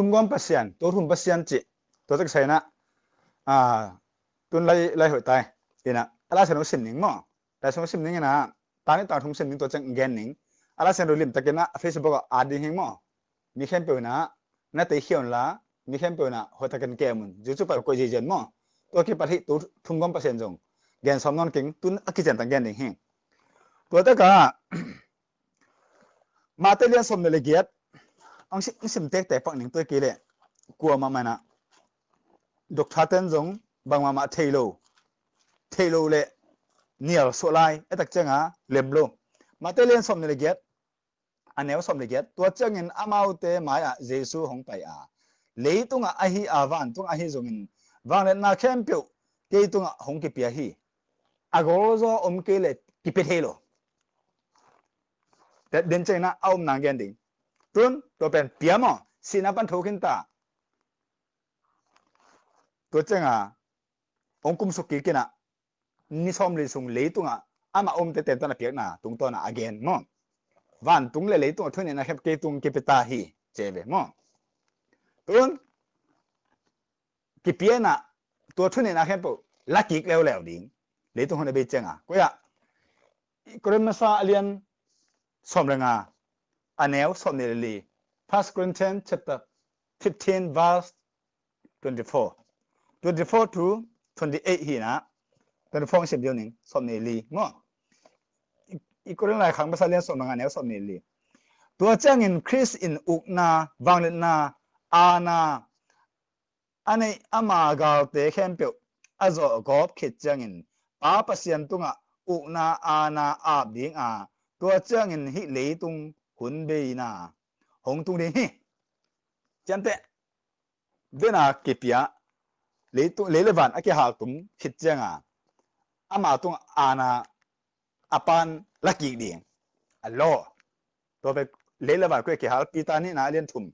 ทุ่มก้อมเปอร์เซ็นต์ตัวทุ่มเปอร์เซ็นต์จิตัวจะใช้นะตุนไล่หัวใจนะอะไรเสนอสิ่งหนึ่งมั้งแต่เสนอสิ่งหนึ่งนะตอนนี้ตอนทุ่มสิ่งหนึ่งตัวจังเกนหนึ่งอะไรเสนอลิมตะเกนนะเฟซบุ๊กอาดีหิงมั้งมีแค่เปิดนะนั่นแต่เขียนละมีแค่เปิดนะหัวตะเกนเกมจู่ๆไปก็จะเจนมั้งตัวที่ปฏิตัวทุ่มก้อมเปอร์เซ็นต์จงเกนสมนนกิงตุนอักขิจันตังเกนหนึ่งหิงตัวตะกะมาเตเลียนสมเนลเกียรอังสิมเตกแต่ปักหนึ่งตัวกี่เล่กลัวมานะดอกทัดเต็นจงบางมาเทโลเล่เนียลโซไลไอ้ตักจังเล็บโลมาเตเลียนสมเนลเกียรอันนี้ว่าสมเนลเกียรตัวจังเงินอามาอุเตมายเจสูของไปเลยตุงอาฮีอาวันตุงอาฮีจงเงินวันเล่นนาเข้มเปียวเกยตุงของกิปียฮีอากอโซอมเกเล่กิปิเทโลแต่เดินใจนะเอาหนังเงินดิ่งตุนตัวเป็นเปียมสินาปันทุกินตาตัวจังองคุมสุกิกินะนิสอมลิสุงเลยตุงอามาเตตันเปียกนะตุงตัวนะagainมั้งวันตุงเลยตุงทุนนะเก็บเกตุงกิปิตาฮีเจเบมั้งตุนกิปียนะตัวทุนนะเก็บลักกิกแล้วดิ่งเลยตุงคนเบจังก็ยากรมสาเลียนสมเรงอันเนวสมเนลี First Corinthians chapter 15 verse 24 to 28ฮีนะเป็นฟองสิบเดียวหนึ่งสมเนลีมั้งอีกเรื่องหลายครั้งภาษาเรียนสมเรงแนวสมเนลีตัวเจ้าเงินคริสอินอุกนาวังเลนาอานาอันนี้อามากาเตเข้มเปียวอาจจะกอบคิดเจ้าเงินป้าปัสยันตุงอุกนาอานาอาบดิ้งตัวเจ้าเงินฮิเลยตุงหุ่นเบยนาหงตุงเดฮิจันเตเดน่ากิปยาเลยตุงเลยเลวันอากิฮาตุงคิดเจ้าอามาตุงอานาอาปันลักกิดีอัลโลตัวไปเลยเลวันก็กิฮาปีตานี่นาเลียนทุม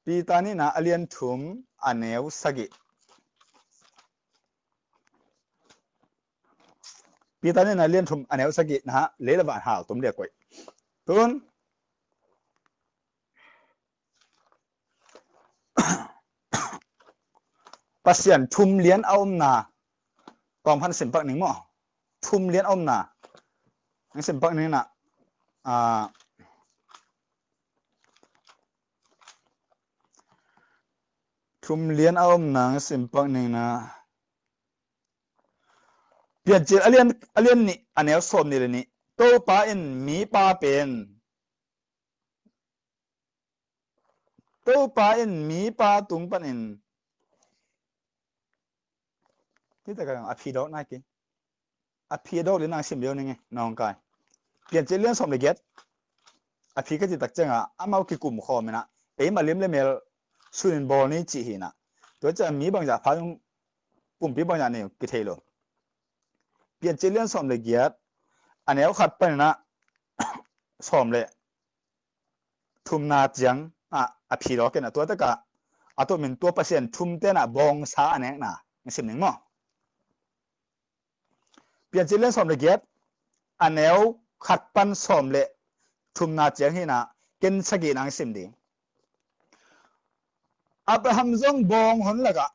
ปีตานี่นาเลียนทุมอันเนวสกิปีตานี่นาเลียนทุมอันเนวสกินะฮะเลยเลวันหาตุมเรียกไว้ตุนปัสยันทุมเลียนเอาหน้ากองพันสิบปักหนึ่งมั้งทุมเลียนเอาหน้าสิบปักหนึ่งนะทุมเลียนเอาหน้าสิบปักหนึ่งนะเปลี่ยนจีอเลียนนี่อันนี้สมนี่เลยนี่โตป้าอินมีป้าเป็นโตป้าอินมีป้าตุงปันอินที่แต่ก็อภิดอกน่ากินอภิดอกหรือนางสิมเดียวนี่ไงน้องกายเปลี่ยนจีเลียนสมเลยเก็ตอภิก็จะตักจังอามากิกลุ่มคอมนะเอ็มมาเลี้ยมเลี้ยมสุนินบอลนี่จีหินะตัวจะมีบางอย่างพายุปุ่มปีบางอย่างนี่กิเทโลเปลี่ยนจีเลียนสมเลยเก็ตอันนี้เขาขัดไปนะสมเลยทุมนาจังอภิดอกกันนะตัวตะกะตัวเป็นตัวเปอร์เซ็นต์ทุมเต้นบองซาอันนี้นะไม่สิมหนึ่งมั้งเปลี่ยนจีเลียนสมเลยเก็ตอันนี้ขัดปันสมเลยทุมนาจังหินะกินสกีนังสิมดีอับราฮัมจงบองหนละกะ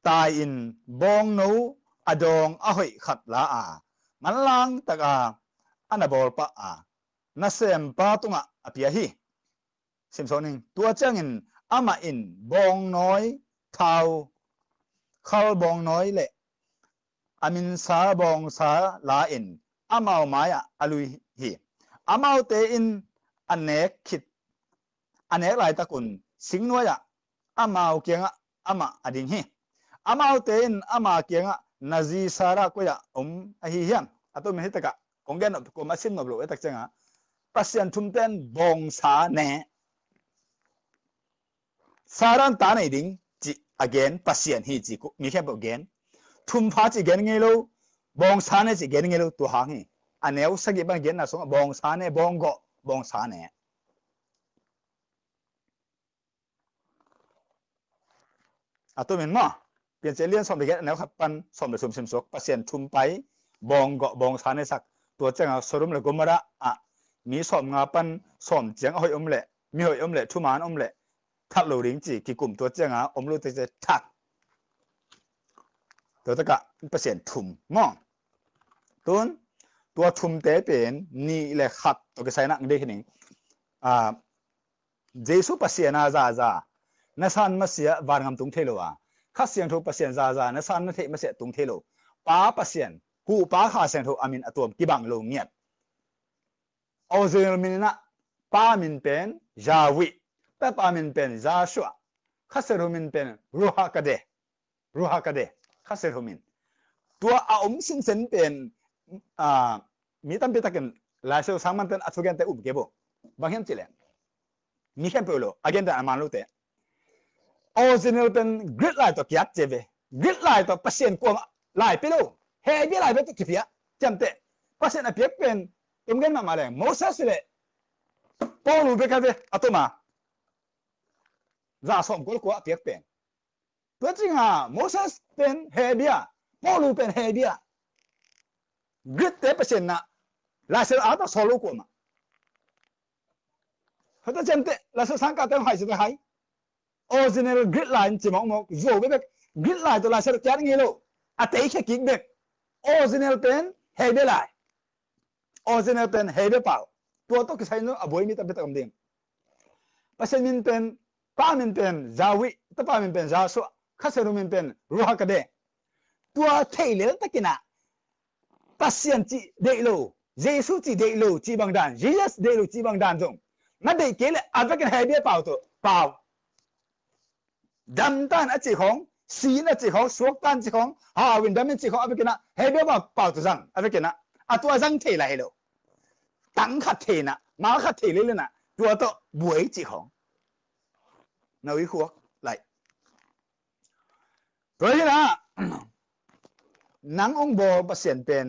ตายอินบองนูอดองอหอยขัดละมันลังตะกะอันบอลปะนัสเซมปาตุงอภิยาฮีสิมโซนิงตัวเจ้าเงินอามาอินบองน้อยเท้าเข้าบองน้อยเละอามินซาบองซาลาอินอามาเอาไม้อลุยฮีอามาเตอินอันเนกคิดอันเนกหลายตะกุนสิงน้อยอามาเอาเกียงอามาอดิงฮีอามาเตอินอามาเกียงนาซีซาระก็ยะอหิยันตัวมันฮิตกะองเกนก็มาสินนบลูตักจังปัสยันทุมเต้นบองซาเนสารันตาในดิ่งจี again ปัสยันฮีจีก็มีแค่บอก again ทุมฟ้าจีเกนเงลูบองซาเนจีเกนเงลูตัวหางอันเนี้ยสกิบังเกนนะสงบองซาเนบองก็บองซาเนตัวมันมั้งเปลี่ยนเจเลียนสมเด็จแนวขับปันสมเด็จสมสิมศกปัสยันทุมไปบองก็บองซาเนสักตัวเจ้าสรุปเลยกุมระมีสมงาปันสมเจียงหอยเละมีหอยเละทุมานเละ ทัดโลริงจีกี่กลุ่มตัวเจ้าอมรู้ตัวจะทัดตัวตะกะเปอร์เซ็นต์ทุ่มมองตัวทุ่มเตเป็นนี่แหละขัดตัวก็ใส่นักเด็กนี่เจสุเปอร์เซ็นต์น่านัสันมาเสียวางงามตุงเทโลข้าเสียงทุกเปอร์เซ็นต์นัสันนั่นเทมาเสียตุงเทโลป้าเปอร์เซ็นต์หูป้าข้าเสียงทุกอามินอตัวกี่บังโลเงียบเอาเจอมินนะป้ามินเป็นยาวิแต่ป้ามินเป็นยาชัวข้าเสียงทุกมินเป็นรูฮากาเดข้าเสียงทุกมินตัวอาสินเซนเป็นมีตั้งเป็นตะกันลายเซลสังมันเป็นอัศวินแต่อุบเก็บบางเห็นจิเลมีแค่เปล่าอาเกนแต่อามันรู้แต่ออริจินัลเป็นกริดไลน์ตัวเกียบเจเวกริดไลน์ตัวเปอร์เซ็นต์กว่าไลน์ไปแล้วเฮ้ยไลน์เป็นตัวเกียบจำแต่เปอร์เซ็นต์อภิเษกเป็นตรงกันมาเลยโมเสสเลยปอลูเบกันเวอัตมาจะส่งกลัวอภิเษกเป็นตัวจริงโมเสสเป็นเฮเบียปอลูเป็นเฮเบียกริดแต่เปอร์เซ็นต์น่ะลายเซลอาตัวโซโลกว่ามาเขาจะจำแต่ลายเซลสังกัดแต่หายสุดท้ายoriginal grid line chỉ mong dù biết grid line tôi là sẽ được chán nghe luôn à thấy cái kính biết original pen hay biết lại original pen hay biết bảo tôi cái sai nó ở bối mi tập biết cầm điểm bác sĩ min pen ba min pen giáo vị tập ba min pen giáo số khách sử min pen ruha cái đấy tôi thấy lấy tất cả nè bác sĩ chỉ để lô Jesus chỉ để lô chỉ bằng đàn Jesus để lô chỉ bằng đàn dùng nó để cái là à cái hay biết bảo tôi bảoดำตันอจิของสีนอจิของสวกตันจิของวินดามินจิของอะไรกันนะเฮ้ยเบ้าเป่าตัวจังอะไรกันนะตัวจังเทอะไรเหรอตั้งขัดเทนะมาขัดเทเลยนะตัวบวยจิของนาวิคัวไหลตัวนี้นะหนังองค์โบเปอร์เซ็นต์เป็น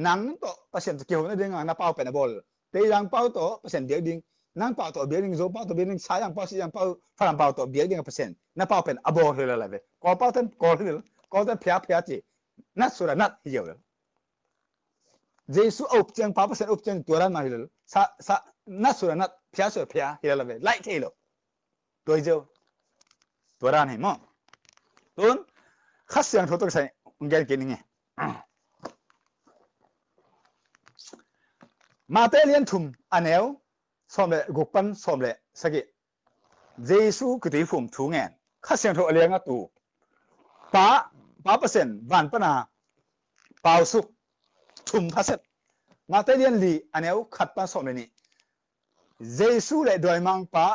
หนังตัวเปอร์เซ็นต์เกี่ยวกับเรื่องนับเป่าเป็นบอลแต่ยังเป่าตัวเปอร์เซ็นต์เดียวดิ้งนั่งเป่าตัวเบี้ยดิ้งโซเป่าตัวเบี้ยดิ้งสายยังเป่าสียังเป่าฝรั่งเป่าตัวเบี้ยดิ้งเปอร์เซ็นต์นับเป่าเป็นอบอลเลยละเว้ยกอเป่าเต็มกอเลยกอเต็มเพียจีนัดสุดนัดเหี่ยวเลยเจสุอุปจังเป่าเปอร์เซ็นต์อุปจังตัวนั้นมาเลยนัดสุดนัดเพียเหี่ยวละเว้ยไล่เที่ยวตัวเจ้าตัวนั้นเห็นมั้งตุนข้าเสียงทุกตัวใส่เงินกินยังไงมาเตลียนทุ่มอันเอวสมเลยกุปันสมเลยสักเจสุกุฏิฟุมทุ่งเงินข้าเสียงทุกเลี้ยงตัวป้าเปอร์เซ็นต์วันปนาเป่าสุกทุ่มพัสดุมาเตลียนลีอันเอวขัดปันสมเลยนี่เจสุเลยโดยมังป้า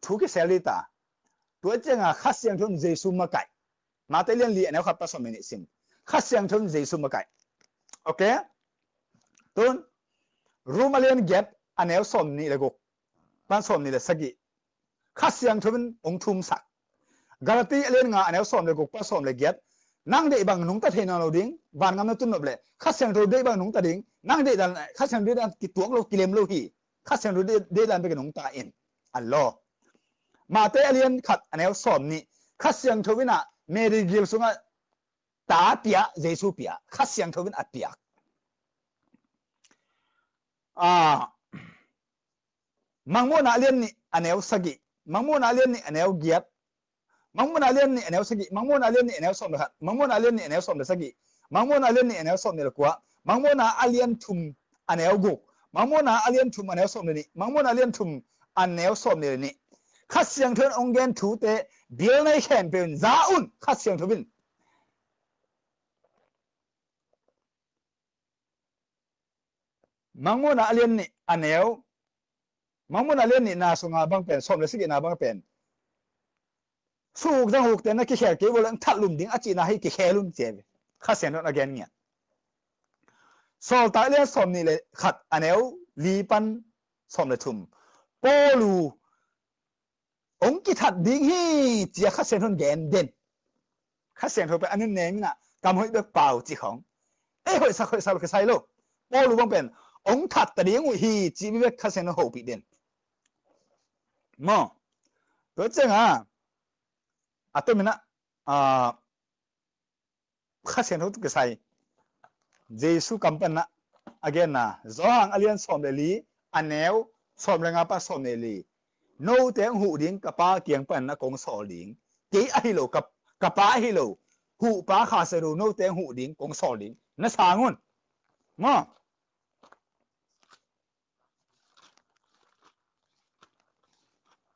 ทุกเซลลิตาตัวเจ้าข้าเสียงทุนเจสุมาไก่มาเตลียนลีอันเอวขัดปันสมเลยนี่สิข้าเสียงทุนเจสุมาไก่โอเคตุนรูมาเลียนเก็บอันเอวสมนี่เลยกุปันสมนี่เลยสักข้าเสียงทุนองทุ่มสักกาลตีเลียนงาอันเอวสมเลยกุปันสมเลยเก็บนั่งเดบังนุ่งตะเทนเราดิ้งบานงามนั่นตุนนบเลยข้าเสียงทุนเดบังนุ่งตะดิ้งนั่งเดดันข้าเสียงเดดันกิตัวเรากิเลมโลหีข้าเสียงทุนเดดันไปกับนุ่งตาอินอัลลอฮ์มาเตเลียนขัดอันเอวสมนี่ข้าเสียงทุนน่ะเมริกิลสุงะตาเปียเจสุเปียข้าเสียงทุนอัดเปียมังโมนาเลียนนี่อันเอวสกิมังโมนาเลียนนี่อันเอวเกียบมังโมนาเลียนนี่อันเอวสกิมังโมนาเลียนนี่อันเอวสมเลยครับมังโมนาเลียนนี่อันเอวสมเลยสกิมังโมนาเลียนนี่อันเอวสมเลยละกว่ามังโมนาอาเลียนทุมอันเอวกุกมังโมนาอาเลียนทุมอันเอวสมเลยนี่มังโมนาเลียนทุมอันเอวสมเลยนี่ข้าเสียงทุนองเกนทูเตเบียร์ในแขนเป็นซาอุนข้าเสียงทุนมังโมนาอาเลียนนี่อันเอวมังมุนาเลียนนี่นาสงาบังเป็นสมเลยสิกินาบังเป็นสู้จังหุกแต่นักขี้แขกเกี่ยวกับทัดลุ่มดิ้งอาจีนาให้ขี้แขลุ่มเจ็บข้าเสียงนั่นagainเนี่ยสอลตาเลียนสมนี่เลยขัดอันเอวลีปันสมเลยทุ่มโปลูองกิทัดดิ้งฮีเจียข้าเสียงนั่นแกนเด่นข้าเสียงเธอไปอันนั้นเนมน่ะกำหัวแบบเปล่าจีของหอยสักก็ใส่โลโปลูบังเป็นองทัดแต่ดิ้งหูฮีจีไม่เป็นข้าเสียงนั่นหูปีเด่นมองตัวเจ้าตัวมินะข้าเสียงทุกข์ใส่เจสุกัมปันนะ again นะจอหังอเลียนสมเดลีอันเนวสมเรงาปะสมเดลี no te hu ding ka pa kiang pan na kong sol ding ke a hi lo ka pa hi lo hu pa kha se ru no te hu ding kong sol ding na sangun mo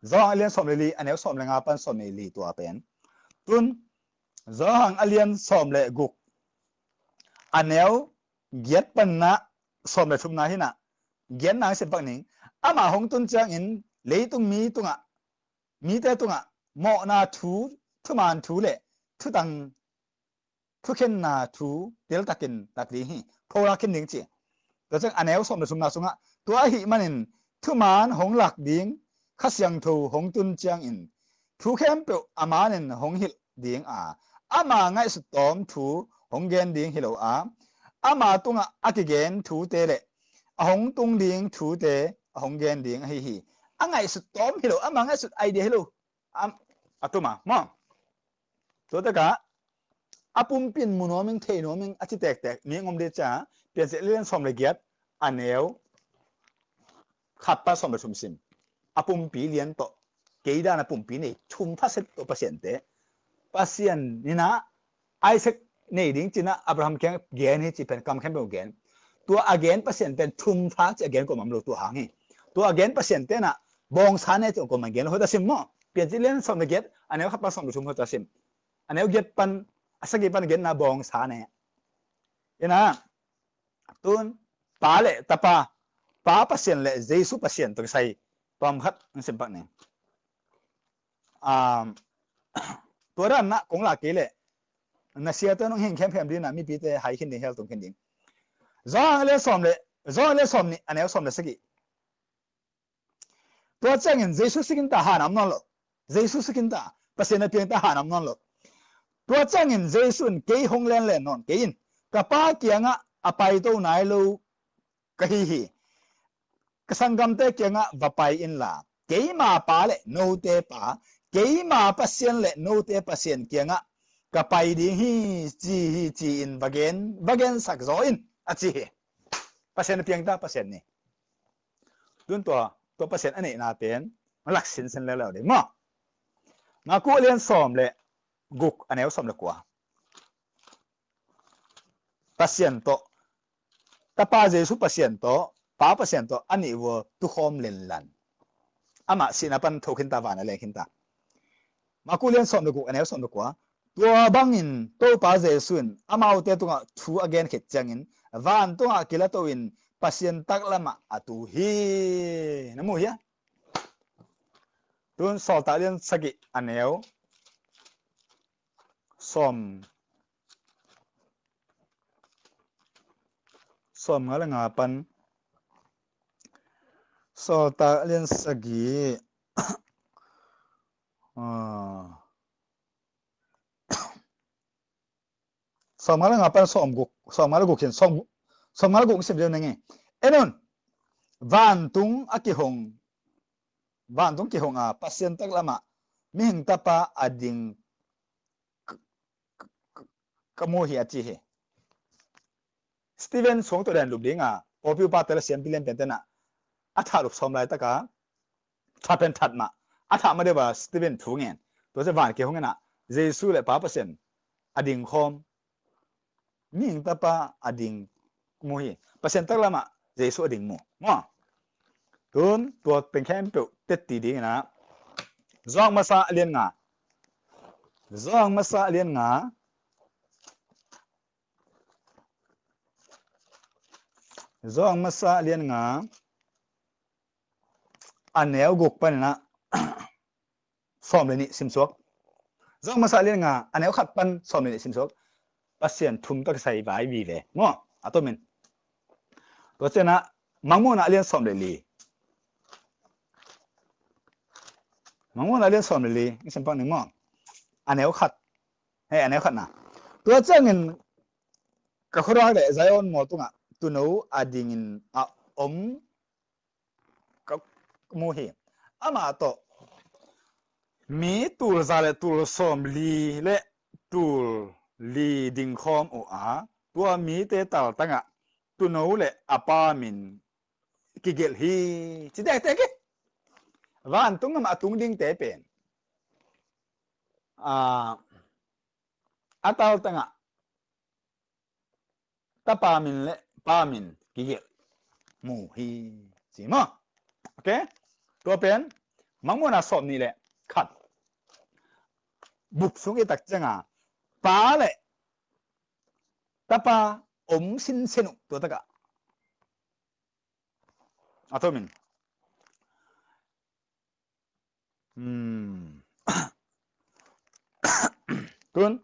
zong alien som le li anel som le nga pan som le li tua pen tun zong alien som le guk anel giat pan na som le thum na hi na giat na se pak ning ama hong tun chang in leitung mi tunga mi te tunga mo na thu man thu le thu tang thu khen na thu tel takin takri hi phora kin ning chi to chang anel som le thum na sunga tua hi manin thu man hong lak ding khasyang thu hong tun chang in thu khem pe amanin hong hil ding a ama ngai su tom thu hong gen ding hilo a ama tunga akigen thu te le hong tung ding thu te hong gen ding hi hi angai su tom hilo ama ngai su idea hilo atuma mo to ta ka apum pin munoming the noming achi tek tek ni ngom de cha pian se len som le giat anel khappa som le sum sim apum pi lian to keida na pum pi nei chum pha set to pasien ni na Isaac nei ding china Abraham keng gen hi chi pen kam khem be gen tua again pasien pen chum pha chi again ko mam lo tu hang hi tua again pasien te na bong sa ne to ko man gen ho ta sim mo pian si len som le get anel khappa som le sum ho ta sim anel get pan asagi pan gen na bong sa ne ina tun pa le tapa pa pasien le jesu pasien to sai tom khat sim pak neตัวนั้นนะคงหลักเกลนะเสียตัวน้องเฮงแคมเปญดีนะมีปีเตหายขึ้นในเฮลตรงขึ้นดิ่งจ้องเล่สอมนี่อันนี้สอมเลยสักกี่ตัวเจ้าเงินเจสุสกินตาหานำนั่นหรอเจสุสกินตาภาษาในเพียงตาหานำนั่นหรอตัวเจ้าเงินเจสุนเกยหงเล่นนอนเกยินกับป้าเกียงอ่ะอภัยตัวไหนลูกกะฮีกสังกัมเตเกียงอ่ะว่าไปอินลาเกยมาป้าเลยโนเตป้าเกยมาปัสเซียนเลยโนเตปัสเซียนเกียงอ่ะกับไปดีฮีจีอินบางเกนสักโซอินอาจีปัสเซียนเพียงตาปัสเซียนนี่ดุนตัวปัสเซียนอันนี้น่าเป็นมันหลักสินเส้นแล้วเดี๋ยวมั้งมากูเรียนสอมเลยกุกอันนี้สอมเลยกว่าปัสเซียนโตตาป้าเจสุปัสเซียนโตป้าปัสเซียนโตอันนี้ว่าตุคอมเลนลันอามาสินาปันทุกินตาวันอะไรกินตามากูเรียนสอนดูกูอันนี้สอนดูกว่าตัวบางอินตัวป้าเจสุนอามาอุเตตุงะทูอเกนเขตจังอินวันตัวกิลาตัวอินปัสเซียนตักละมาอตุฮีน้ำมูเฮียตัวสอนตาเรียนสักกี่อันนี้สอมอะไรงาปันสอนตาเรียนสักกี่สอมอะไรงาปันสอมอะไรกุกเขียนสอมอะไรกุกสิบเดือนนึงไงเอ็นนวันตุงอากิหงวันตุงกิหงปัสเซียนตักละมามิหิงตาปาอดิงกโมหิอาจีเฮสตีเวนสงตัวเด่นลูกดิ้งโอปิวปาเตลเซียนพิเลนเป็นเตนะอัฐาลูกสอมไรตะกาถ้าเป็นถัดมาอัฐาไม่ได้ว่าสตีเวนถูกเงินตัวจะวันเกี่ยวกับเจสุเลยป้าเปอร์เซ็นต์อดิงคอมมิหิงตาปาอดิงโมหิเปอร์เซ็นต์ตักละมาเจสุอดิงโมตัวเป็นแค่เปิดเต็ดตีดิ้งนะจองมาซาเลียนงาจองมาซาเลียนงาอันเนี้ยกุกปันนะสอมเลยนี่ซิมซวกจองมาซาเลียนงาอันเนี้ยขัดปันสอมเลยนี่ซิมซวกปัสเซียนทุ่มตักใส่ใบวีเลยมั้งอัตโตมินตัวเจ้านะมังมูน่ะเลียนสอมเลยลีมังมูน่ะเลียนสอมเลยลีนี่สิมปังหนึ่งมั้งอันเนี้ยขัดให้อันเนี้ยขัดนะตัวเจ้าเงินกับคนรักเลยใจอ่อนหมดตรงตัวนู้อดิงินอมกับโมหิอามาโตมีตัวซาเลตัวสอมลีเละตัวลีดิงคอมตัวมีเตตาตั้งตัวนู้เละอปามินกิเกลฮีจิเด็กเด็ก van tung ma tung ding te pen atal tanga ta pa min ki ge mu hi chỉ mà ok tua pen mang muốn là sọm ni lệ khát bục xuống cái tắc chân à pa lệ ta pa xin senu tua ta cả thôi mình tuân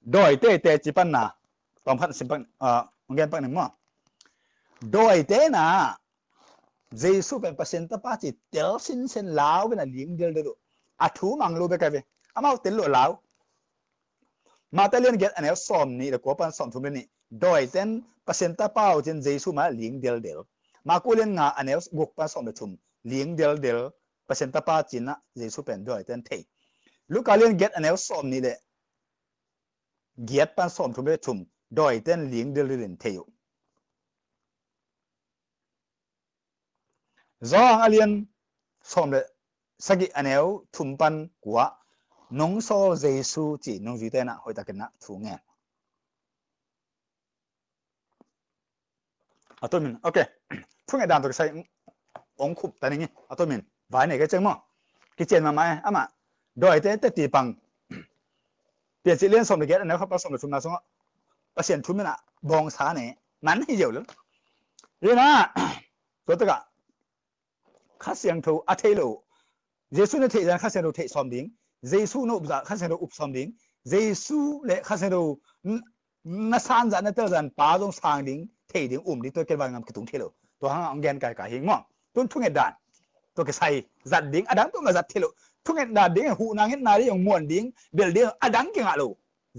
đôi tê chỉ pan na tóm phát sinh pan nghe pan này mà đôi tê na Giêsuเป็นเปอร์เซ็นต์ป้าจิตเตลสินเซนลาวเป็นอะไรเดียวเดียวอาทูมังรูไปกันไปอามาเตลลาวมาเตลเลียนเกตอันนี้สอนนี่แล้วก็ปันสอนทุ่มนี่โดยเต้นเปอร์เซ็นต์ป้าเอาจนเยซูมาเลี้ยงเดียวเดียวมากูเลียนงาอันนี้บุกปันสอนไปทุ่มเลี้ยงเดียวเดียวเปอร์เซ็นต์ป้าจินนะเยซูเป็นโดยเต้นเทลูกการเลียนเกตอันนี้สอนนี่แหละเกตปันสอนทุ่มไปทุ่มโดยเต้นเลี้ยงเดียวเดียวเทอยู่Zong alien som le sagi aneu thumpan kwa nong so Jesu chi nong ju te na hoi ta ken thu nge atomin okay thu nge dan to sai ong khup ta ni atomin vai ne ke cheng mo ki chen ma mai ama doi te ti pang pien chi lien som le get aneu kha pa som le thum na so pa sian thum na bong sa ne nan hi jeu lu ye na to ta kaข้าเสียงทูอาเทโลเยซูเนี่ยเทยันข้าเสียงทูเทซอมดิ้งเยซูโนอุปข้าเสียงทูอุปซอมดิ้งเยซูเนี่ยข้าเสียงทูนัสานจันเนี่ยเตอร์จันป้าตรงสางดิ้งเทดิ้งดิ้งตัวเก็บวางงามกระตุ้งเทโลตัวห้างองแกนไก่หิงมั่งต้นทุ่งเห็ดด่านตัวเกษยจัดดิ้งอดังตัวมาจัดเทโลทุ่งเห็ดด่านดิ้งหูนางเห็ดนาดิอย่างม้วนดิ้งเบลดิ้งอดังเก่งอะโล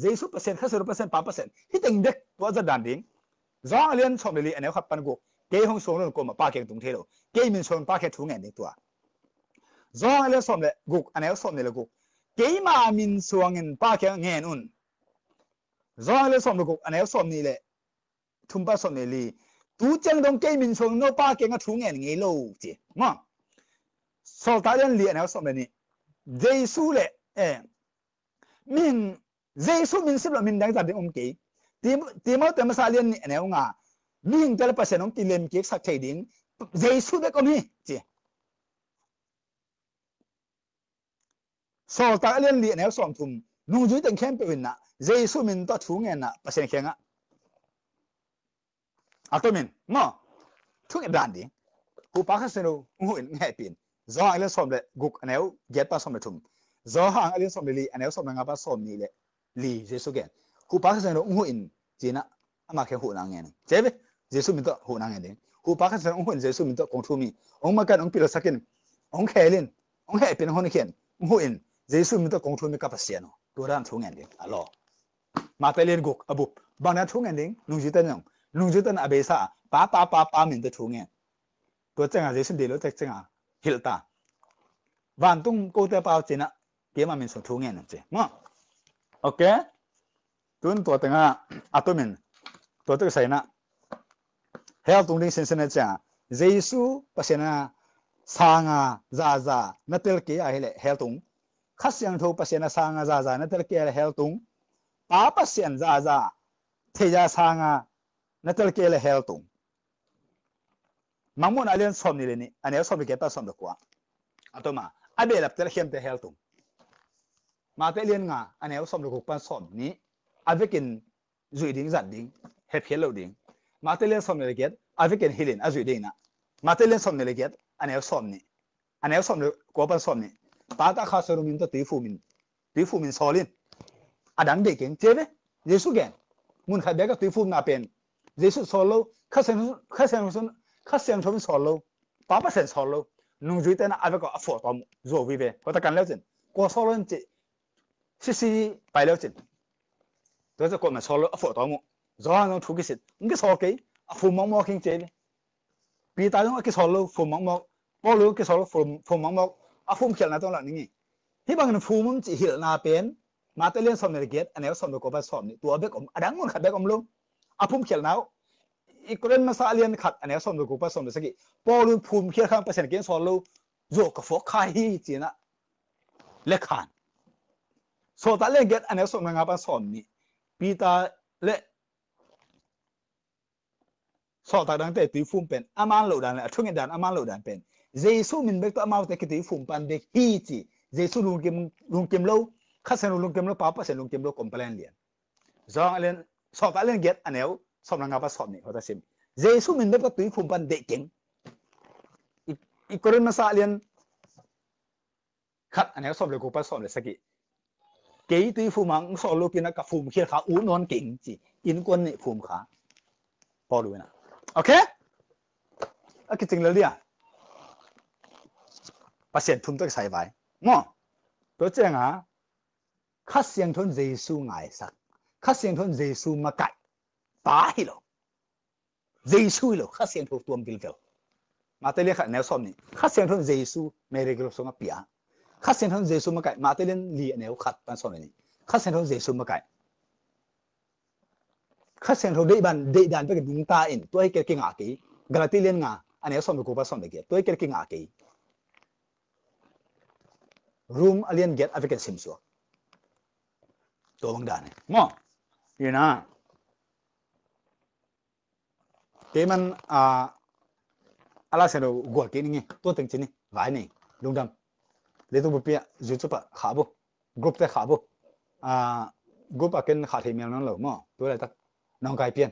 เยซูเปอร์เซ็นต์ข้าเสียงทูเปอร์เซ็นต์8%ที่ตึงเด็กตัวจัดด่านดิ้งร้องเรียนชมเลยอันนี้ครับปันกุเกี่ยห้องส่งเรื่องกลมป้าเก่งตุ้งเทโลเกี่ยมินส่งป้าแค่ทุ่งเงินในตัวร้องเรื่องสมเลยกุกอันนี้สมเลยกุกเกี่ยมามินส่งเงินป้าแค่เงินอุ่นร้องเรื่องสมเลยกุกอันนี้สมนี่แหละทุ่มป้าสมเลยลีตู้เจงตรงเกี่ยมินส่งโนป้าแค่ก็ทุ่งเงินเงี้ยโลจีมั้งสอบตาเรื่องเรียนอันนี้สมเลยนี่เยซูเลยมินเยซูมินสิบละมินดังจัดเรื่องกี่ทีมเอาแต่มาสาเรียนนี่อันนี้งามิงแต่ละเปอร์เซ็นต์ของตีเลนเกี่ยวสักเท่าดิ้งเยซูได้ก็มีจีสอบตาเรียนเรียนแนวสอนทุ่มนุ่งจุดแต่งเข้มไปวินนะเยซูมินต่อทุ่งเงินนะเปอร์เซ็นต์แข็งอ่ะอัตมินมั้งทุ่งเงินด่านดิ้งกูปากเขาเสนอหูอินแห่ปีนจอเรียนสอนเลยกุกแนวเก็บป้าสอนไปทุ่มจอห่างเรียนสอนเลยลีแนวสอนงานป้าสอนนี่แหละลีเยซูเก่งกูปากเขาเสนอหูอินจีน่ะอามาแค่หูนางเงินเจ๊ไปเยซูมินต่อหูนางเงินดิ้งกูปากเขาเสนอหูอินเยซูมินต่อกงทุ่มีองมากันองปิโลสักินองแค่ลินองแห่เป็นคนเขียนหูอินเยซูมินต่อกงทุ่มีกับเสียนตัวด้านทุ่งเงินดิ้งอ๋อมาเตลียนกุกอบุบางนั้นทุ่งเงินดิ้งนุ่งจิตนั่งนุ่งจิตนั่งอเบซ่าป้ามินต่อทุ่งเงินตัวเจ้าเยซูเดลตัวเจ้าฮิลตาวันตุ้งกูเตป้าจีน่ะเกี่ยมามินส่งทุ่งเงินนั่นเจ้มั้งโอเคตัวตั้งอ่ะตัวมินตัวตั้งใส่น่ะเฮลตุ้งดิ้งเซนเซนเจ้าเยซูภาษาน่ะสางาซานั่นเตลเกียร์เฮลตุ้งข้าเสียงทูภาษาน่ะสางาซานั่นเตลเกียร์เฮลตุ้งป้าภาษาซาเทียสางานั่นเตลเกียร์เฮลตุ้งมังมุนอาเลียนสอมนี่เลยนี่อันนี้สอมไปเก็บป้าสอมดีกว่าอัตมาอาเบลับเตลเข้มเตเฮลตุ้งมาเตเลียนงาอันนี้สอมดีกว่าป้าสอมนี้อาเวกินจุยดิ้งจัดดิ้งเฮปเฮลโลดิ้งมาเตเลียนสอมนี่เลยเก็บอาเวกินฮิลินอาจุยดิ้งนะมาเตเลียนสอมนี่เลยเก็บอันนี้สอมนี่อันนี้สอมดีกว่าป้าสอมนี่ป้าตาข้าสรุมินตัวตีฟูมินซอลินอดังเด็กเก่งเจ๊ไหมเยซูเก่งมุนขัดเด็กก็ตีฟูมินอาเป็นเยซูโซโลข้าเสียงชมโซโลป้าเปอร์เซ็นต์โซโลนุ่งจุดแต่น่ะอาเวก็ฟอร์ตอมโจวิเวก็ตะกันแล้วจินก็โซโลนจิซีไปแล้วจินตัวจะก็มาโซโลฟอร์ตอมจอห์นต้องถูกกิสิมึงก็โซเกย์ฟูมองคิงเจ๊ไหมปีตาต้องก็โซโลฟูมองพอรู้ก็โซโลฟูมองฟูมเขียนนะตรงหลังนี้ที่บางคนฟูมจิหิลนาเป็นมาเตเลียนสอมเนเกตอันนี้สอมเนกบสอมนี่ตัวเบกอมอดังมันขัดเบกอมลงฟูมเขียนนะ อีกคนมาซาเลียนขัดอันนี้สมรู้กูผสมเลยสักกี่พอรู้ภูมิเขียนข้างเปอร์เซ็นต์เกี่ยนสอนรู้โยกกับฟอกใครจีน่ะเล็กขันโซตาเล่นเก็ตอันนี้สมงานผสมนี่ปีตาเล่สอดตาดังแต่ตีฟุ่มเป็นอามันโหลดันเลยทุ่งดันอามันโหลดันเป็นเจสุมินเบกตัวอามันแต่กิตีฟุ่มปันเด็กฮีจีเจสุลุงเกมโลข้าเซนลุงเกมโลป้าป้าเซนลุงเกมโลคอมเพลนเลียนจองเล่นสอดตาเล่นเก็ตอันนี้สมงานผสมนี่เขาจะซิมเจสุมินเบกตัวตีฟุ่มปันเด็กเก่งอีกคนมาซาเลียนขัดอันนี้สมเลยกูผสมเลยสักกี่เกี่ยตีฟุ่มมังสอลูกินกับฟุ่มเขียนขาอูนอนเก่งจีอินกวนนี่ฟุ่มขาพอดูนะโอเคอ่ะคิดจริงเลยเนี่ยภาษาทุ่มต้องใส่ไว้มั่งตัวเจ้าอ่ะข้าเสียงทนเยซูไงสักข้าเสียงทนเยซูมาไก่ตายหรอเยซูหรอข้าเสียงทนตัวมิลเวลมาเตลียขัดแนวซ้อมนี่ข้าเสียงทนเยซูไม่เรียกเราส่งมาเปียข้าเสียงทนเยซูมาไก่มาเตลียนลีแนวขัดปันซ้อมนี่ข้าเสียงทนเยซูมาไก่ข้าเสียงทนได้ดันไปกับดุงตาอินตัวให้เกิดกิ่งอากีกระติเลียนงาอันนี้ซ้อมกับกูปันซ้อมเด็กตัวให้เกิดกิ่งอากีroom alien get African simso to bang dan mo yuna keman ala sero gol ke ni to teng chini vai ni lungdam le to bupia youtube pa khabo group te khabo group aken kha the mel non lo mo to la tak nong kai pian